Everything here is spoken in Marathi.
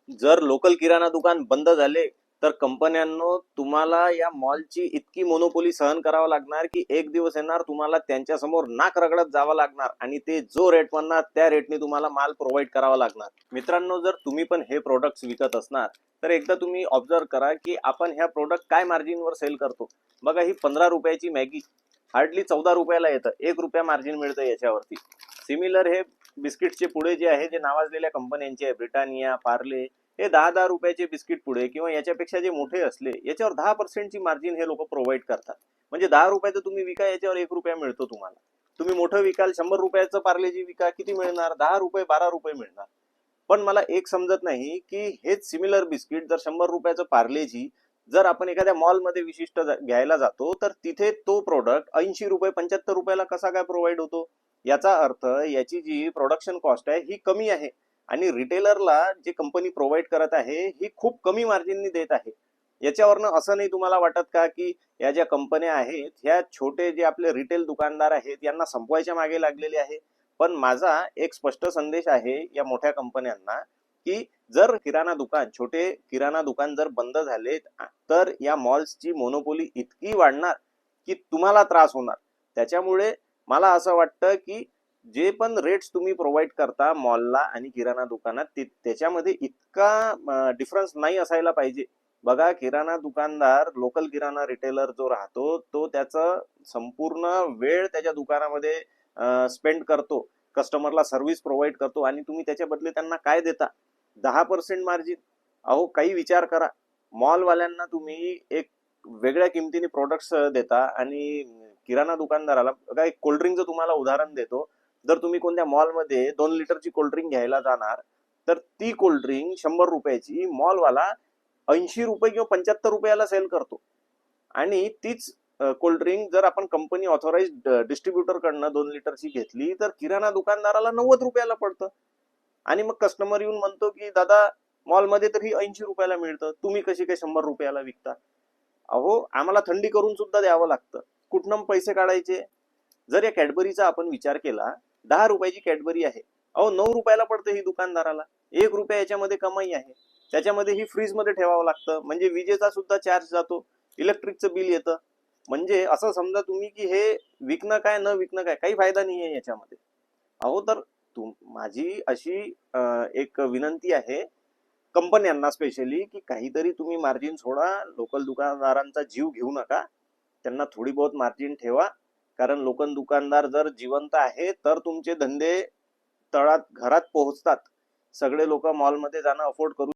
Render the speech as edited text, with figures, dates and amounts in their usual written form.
जर लोकल किराणा दुकान बंद झाले तर कंपन्यांनो तुम्हाला या मॉलची इतकी मोनोपोली सहन करावं लागणार की एक दिवस येणार तुम्हाला त्यांच्या समोर नाक रगडत जावं लागणार आणि ते जो रेट म्हणणार त्या रेटने तुम्हाला माल प्रोव्हाइड करावा लागणार. मित्रांनो, जर तुम्ही पण हे प्रोडक्ट्स विकत असणार तर एकदा तुम्ही ऑब्झर्व करा की आपण ह्या प्रोडक्ट काय मार्जिनवर सेल करतो. बघा, ही 15 रुपयाची मॅगी हार्डली 14 रुपयाला येतं, 1 रुपया मार्जिन मिळतं याच्यावरती. सिमिलर हे बिस्किटचे पुढे जे आहे, जे नावाजलेल्या कंपन्यांचे आहे, ब्रिटानिया, पार्ले, हे 10-10 रुपयाचे बिस्किट पुढे किंवा याच्यापेक्षा जे मोठे असले याच्यावर 10% मार्जिन हे लोक प्रोव्हाइड करतात. म्हणजे 10 रुपयाचं तुम्ही विका, याच्यावर 1 रुपया मिळतो तुम्हाला. तुम्ही मोठं विकाल, 100 रुपयाचं पार्लेजी विका, किती मिळणार? 10 रुपये, 12 रुपये मिळणार. पण मला एक समजत नाही की हेच सिमिलर बिस्किट जर 100 रुपयाचं पार्लेजी जर आपण एखाद्या मॉलमध्ये विशिष्ट घ्यायला जातो तर तिथे तो प्रोडक्ट 80 रुपये, 75 रुपयाला कसा काय प्रोव्हाइड होतो? याचा अर्थ याची जी प्रोडक्शन कॉस्ट आहे ही कमी आहे आणि रिटेलरला जे कंपनी प्रोव्हाइड करत आहे ही खूप कमी मार्जिननी देत आहे. याच्यावरनं असं नाही तुम्हाला वाटत का की या ज्या कंपन्या आहेत ह्या छोटे जे आपले रिटेल दुकानदार आहेत यांना संपवायच्या मागे लागलेले आहे? पण माझा एक स्पष्ट संदेश आहे या मोठ्या कंपन्यांना की जर किराणा दुकान, छोटे किराणा दुकान जर बंद झाले तर या मॉल्सची मोनोपोली इतकी वाढणार की तुम्हाला त्रास होणार. त्याच्यामुळे मला असं वाटतं की जे पण रेट्स तुम्ही प्रोव्हाइड करता मॉलला आणि किराणा दुकानात त्याच्यामध्ये इतका डिफरन्स नाही असायला पाहिजे. बघा, किराणा दुकानदार, लोकल किराणा रिटेलर जो राहतो तो त्याचं संपूर्ण वेळ त्याच्या दुकानामध्ये स्पेंड करतो, कस्टमरला सर्व्हिस प्रोव्हाइड करतो आणि तुम्ही त्याच्या बदले त्यांना काय देता? 10% मार्जिन. अहो, काही विचार करा. मॉलवाल्यांना तुम्ही एक वेगळ्या किमतीने प्रोडक्ट्स देता आणि किराणा दुकानदाराला, बघा एक कोल्ड्रिंकचं तुम्हाला उदाहरण देतो. जर तुम्ही कोणत्या मॉलमध्ये 2 लिटरची कोल्ड्रिंक घ्यायला जाणार तर ती कोल्ड्रिंक 100 रुपयाची मॉलवाला 80 रुपये किंवा 75 रुपयाला सेल करतो. आणि तीच कोल्ड्रिंक जर आपण कंपनी ऑथोराइज्ड डिस्ट्रीब्युटर कडनं 2 लिटरची घेतली तर किराणा दुकानदाराला 90 रुपयाला पडतं. आणि मग कस्टमर येऊन म्हणतो की दादा, मॉलमध्ये तर ही 80 रुपयाला मिळतं, तुम्ही कशी काय 100 रुपयाला विकता? अहो, आम्हाला थंडी करून सुद्धा द्यावं लागतं. कुठनं पैसे काढायचे? जर या कॅडबरीचा आपण विचार केला, 10 रुपयाची कॅडबरी आहे, अहो 9 रुपयाला पडते ही दुकानदाराला. 1 रुपया याच्यामध्ये कमाई आहे. त्याच्यामध्ये ही फ्रीजमध्ये ठेवावं लागतं, म्हणजे विजेचा सुद्धा चार्ज जातो, इलेक्ट्रिकचं बिल येतं. म्हणजे असं समजा तुम्ही की हे विकणं काय न विकणं काय, काही फायदा नाही आहे याच्यामध्ये. अहो, तर माझी अशी एक विनंती आहे कंपन्यांना स्पेशली की काहीतरी तुम्ही मार्जिन सोडा. लोकल दुकानदारांचा जीव घेऊ नका, त्यांना थोडी बहुत मार्जिन ठेवा. कारण लोकल दुकानदार जर जिवंत आहे तर तुमचे धंदे तळात घरात पोहोचतात. सगळे लोक मॉलमध्ये जाणं अफोर्ड करू